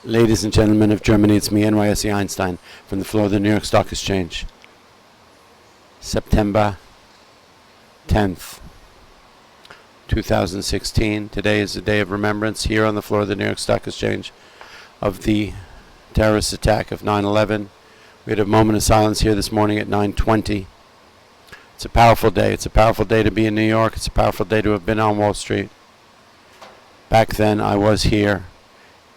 Ladies and gentlemen of Germany, it's me, NYSEinstein, from the floor of the New York Stock Exchange. September 10th, 2016. Today is a day of remembrance here on the floor of the New York Stock Exchange of the terrorist attack of 9/11. We had a moment of silence here this morning at 9:20. It's a powerful day. It's a powerful day to be in New York. It's a powerful day to have been on Wall Street. Back then, I was here.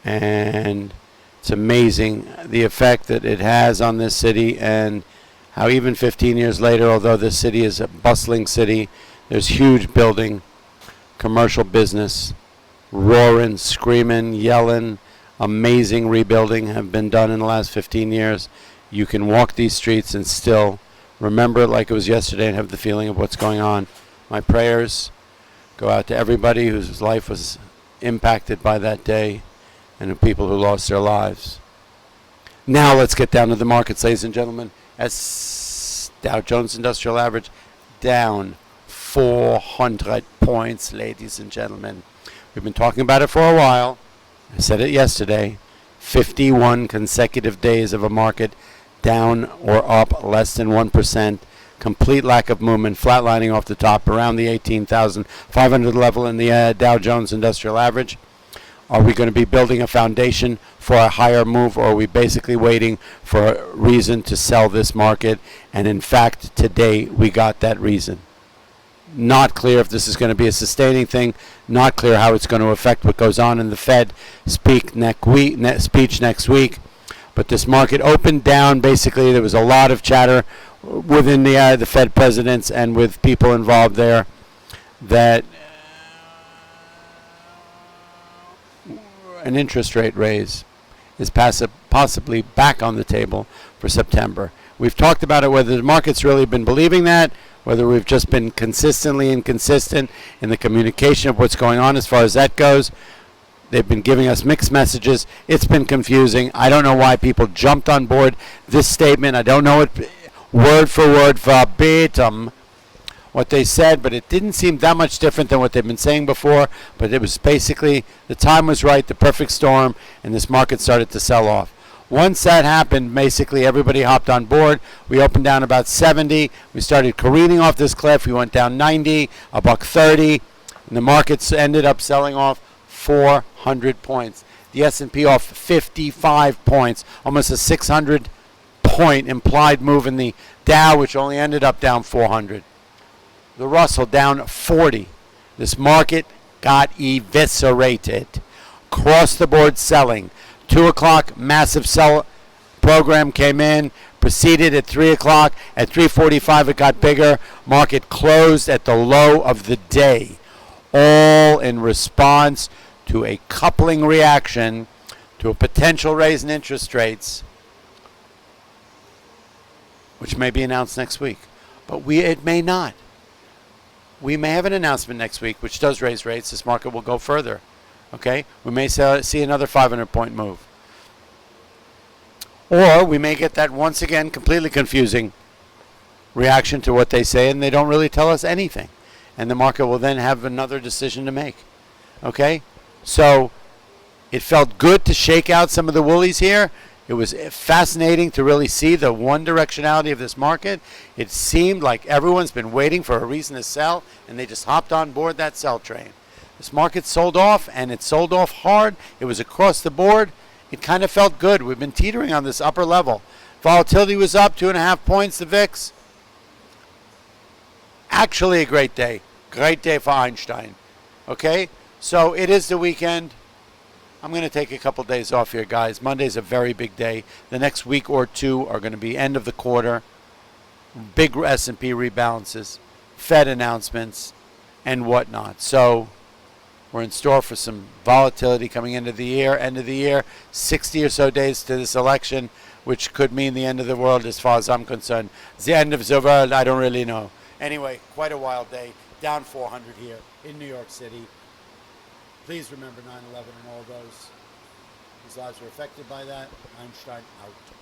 And it's amazing the effect that it has on this city, and how even 15 years later, although this city is a bustling city, there's huge building, commercial business, roaring, screaming, yelling, amazing rebuilding have been done in the last 15 years. You can walk these streets and still remember it like it was yesterday and have the feeling of what's going on. My prayers go out to everybody whose life was impacted by that day, and the people who lost their lives. Now let's get down to the markets, ladies and gentlemen. As Dow Jones Industrial Average down 400 points, ladies and gentlemen. We've been talking about it for a while. I said it yesterday. 51 consecutive days of a market down or up less than 1%. Complete lack of movement, flatlining off the top around the 18,500 level in the Dow Jones Industrial Average. Are we going to be building a foundation for a higher move, or are we basically waiting for a reason to sell this market? And in fact, today we got that reason. Not clear if this is going to be a sustaining thing. Not clear how it's going to affect what goes on in the Fed speech next week. But this market opened down. Basically, there was a lot of chatter within the Fed presidents and with people involved there that an interest rate raise is possibly back on the table for September. We've talked about it, whether the market's really been believing that, whether we've just been consistently inconsistent in the communication of what's going on as far as that goes. They've been giving us mixed messages. It's been confusing. I don't know why people jumped on board this statement. I don't know it word for word, verbatim, what they said, but it didn't seem that much different than what they've been saying before. But it was basically the time was right, the perfect storm, and this market started to sell off. Once that happened, basically everybody hopped on board. We opened down about 70. We started careening off this cliff. We went down 90, $130, and the markets ended up selling off 400 points. The S&P off 55 points, almost a 600 point implied move in the Dow, which only ended up down 400. The Russell down 40. This market got eviscerated. Across the board selling. 2 o'clock, massive sell program came in, proceeded at 3 o'clock. At 3:45 it got bigger. Market closed at the low of the day. All in response to a coupling reaction to a potential raise in interest rates, which may be announced next week. But it may not. We may have an announcement next week which does raise rates. This market will go further. Okay? We may see another 500-point move. Or we may get that once again completely confusing reaction to what they say, and they don't really tell us anything. And the market will then have another decision to make. Okay? So it felt good to shake out some of the woolies here. It was fascinating to really see the one directionality of this market. It seemed like everyone's been waiting for a reason to sell, and they just hopped on board that sell train. This market sold off, and it sold off hard. It was across the board. It kind of felt good. We've been teetering on this upper level. Volatility was up 2.5 points, the VIX. Actually a great day. Great day for Einstein. Okay? So it is the weekend. I'm going to take a couple days off here, guys. Monday's a very big day. The next week or two are going to be end of the quarter, big S&P rebalances, Fed announcements, and whatnot. So we're in store for some volatility coming into the year. End of the year, 60 or so days to this election, which could mean the end of the world as far as I'm concerned. The end of the world, I don't really know. Anyway, quite a wild day. Down 400 here in New York City. Please remember 9/11 and all those whose lives were affected by that. Einstein out.